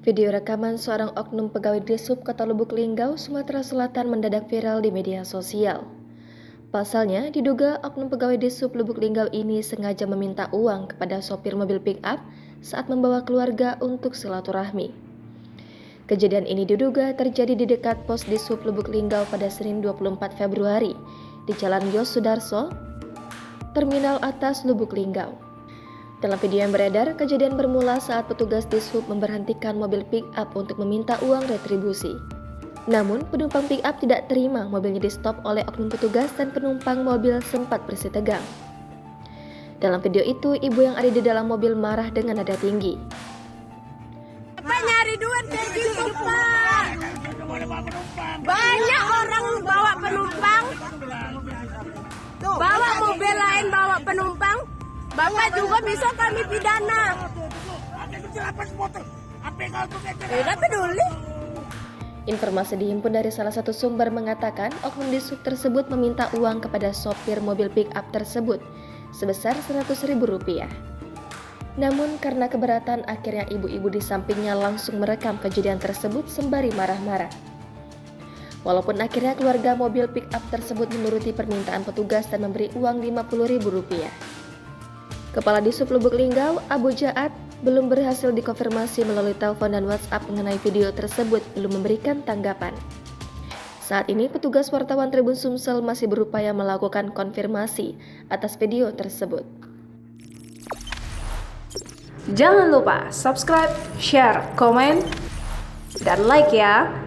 Video rekaman seorang oknum pegawai Dishub Kota Lubuk Linggau, Sumatera Selatan mendadak viral di media sosial. Pasalnya, diduga oknum pegawai Dishub Lubuk Linggau ini sengaja meminta uang kepada sopir mobil pick-up saat membawa keluarga untuk silaturahmi. Kejadian ini diduga terjadi di dekat pos Dishub Lubuk Linggau pada Senin 24 Februari di Jalan Yos Sudarso, Terminal Atas Lubuk Linggau. Dalam video yang beredar, kejadian bermula saat petugas Dishub memberhentikan mobil pick-up untuk meminta uang retribusi. Namun, penumpang pick-up tidak terima mobilnya di-stop oleh oknum petugas dan penumpang mobil sempat bersih tegang. Dalam video itu, ibu yang ada di dalam mobil marah dengan nada tinggi. Apa nyari duit kayak gitu, Pak? Banyak orang bawa penumpang. Bawa mobil lain bawa penumpang. Bapak juga bisa kami pidana. Tidak peduli. Informasi dihimpun dari salah satu sumber mengatakan oknum Dishub tersebut meminta uang kepada sopir mobil pick-up tersebut sebesar Rp100.000. Namun karena keberatan, akhirnya ibu-ibu di sampingnya langsung merekam kejadian tersebut sembari marah-marah. Walaupun akhirnya keluarga mobil pick-up tersebut menuruti permintaan petugas dan memberi uang Rp50.000. Kepala Dishub Lubuk Linggau, Abu Jaat, belum berhasil dikonfirmasi melalui telepon dan WhatsApp mengenai video tersebut, belum memberikan tanggapan. Saat ini, petugas wartawan Tribun Sumsel masih berupaya melakukan konfirmasi atas video tersebut. Jangan lupa subscribe, share, komen, dan like ya!